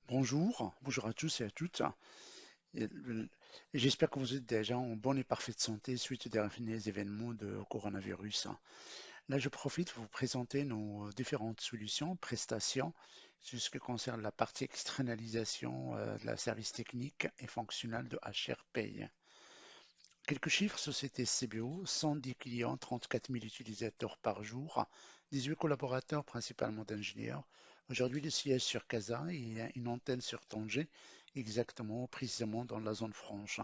Bonjour à tous et à toutes. Et le- et J'espère que vous êtes déjà en bonne et parfaite santé suite aux derniers événements de coronavirus. Là, je profite pour vous présenter nos différentes solutions, prestations, sur ce qui concerne la partie externalisation de la service technique et fonctionnel de HR Pay. Quelques chiffres, société CBO, 110 clients, 34 000 utilisateurs par jour, 18 collaborateurs, principalement d'ingénieurs. Aujourd'hui, le siège sur Casa et une antenne sur Tanger, exactement, précisément dans la zone franche.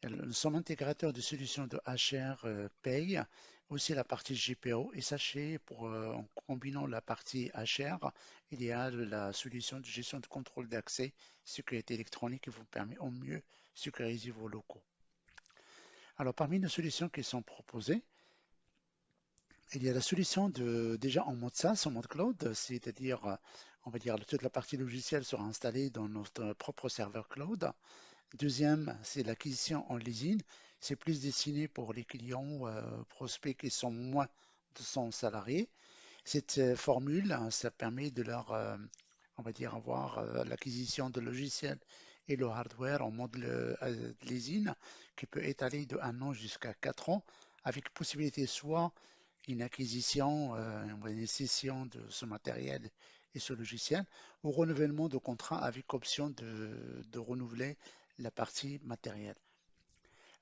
Nous sommes intégrateurs de solutions de HR Pay, aussi la partie GPO. Et sachez, en combinant la partie HR, il y a la solution de gestion de contrôle d'accès, sécurité électronique qui vous permet au mieux sécuriser vos locaux. Alors, parmi nos solutions qui sont proposées, il y a la solution déjà en mode SaaS, en mode cloud, c'est-à-dire, on va dire, toute la partie logicielle sera installée dans notre propre serveur cloud. Deuxième, c'est l'acquisition en leasing. C'est plus destiné pour les clients prospects qui sont moins de 100 salariés. Cette formule, hein, ça permet de leur, on va dire, avoir l'acquisition de logiciels et le hardware en mode leasing qui peut étaler de 1 an jusqu'à 4 ans avec possibilité soit une acquisition, une cession de ce matériel et ce logiciel ou renouvellement de contrat avec option de renouveler la partie matérielle.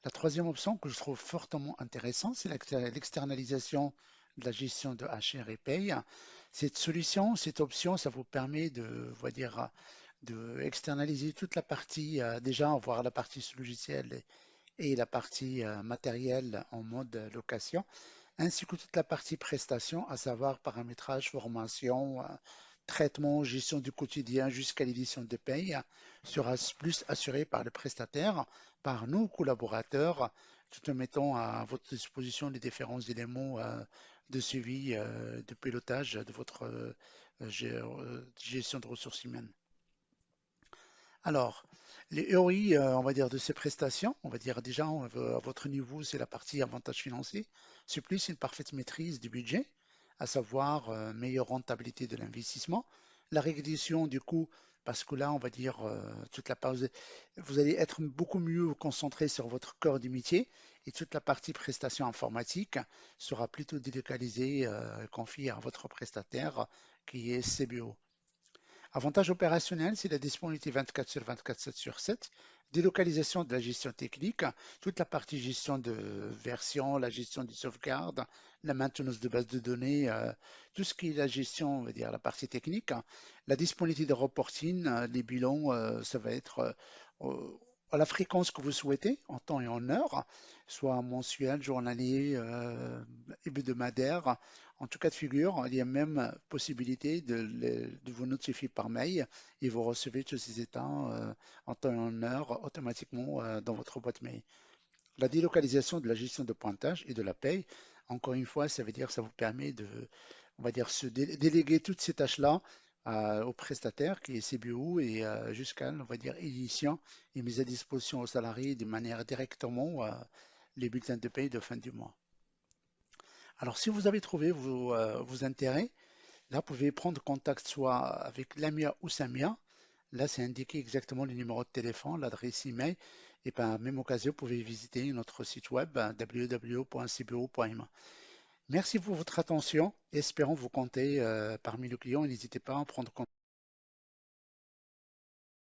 La troisième option que je trouve fortement intéressante, c'est l'externalisation de la gestion de HR et paye. Cette solution, cette option, ça vous permet de, on va dire, de externaliser toute la partie, déjà avoir la partie logicielle et la partie matérielle en mode location, ainsi que toute la partie prestation, à savoir paramétrage, formation, traitement, gestion du quotidien jusqu'à l'édition de paye, sera plus assurée par le prestataire, par nos collaborateurs, tout en mettant à votre disposition les différents éléments de suivi, de pilotage de votre gestion de ressources humaines. Alors, les EOI, on va dire, de ces prestations, on va dire déjà à votre niveau, c'est la partie avantage financier. C'est plus une parfaite maîtrise du budget, à savoir meilleure rentabilité de l'investissement, la réduction du coût, parce que là, on va dire, toute la pause, vous allez être beaucoup mieux concentré sur votre corps du métier et toute la partie prestation informatique sera plutôt délocalisée, confiée à votre prestataire qui est CBO. Avantage opérationnel, c'est la disponibilité 24 sur 24, 7 sur 7, délocalisation de la gestion technique, toute la partie gestion de version, la gestion des sauvegardes, la maintenance de base de données, tout ce qui est la gestion, on va dire la partie technique, la disponibilité de reporting, les bilans, ça va être à la fréquence que vous souhaitez, en temps et en heure, soit mensuel, journalier, hebdomadaire. En tout cas de figure, il y a même possibilité de vous notifier par mail et vous recevez tous ces états en temps et en heure automatiquement dans votre boîte mail. La délocalisation de la gestion de pointage et de la paye, encore une fois, ça veut dire que ça vous permet de, on va dire, déléguer toutes ces tâches-là au prestataire qui est CBO et jusqu'à, on va dire, édition et mise à disposition aux salariés de manière directement les bulletins de paye de fin du mois. Alors, si vous avez trouvé vos intérêts, là, vous pouvez prendre contact soit avec Lamia ou Samia. Là, c'est indiqué exactement le numéro de téléphone, l'adresse email. Et par même occasion, vous pouvez visiter notre site web www.cbo.ma. Merci pour votre attention. Espérons vous compter parmi nos clients et n'hésitez pas à prendre contact.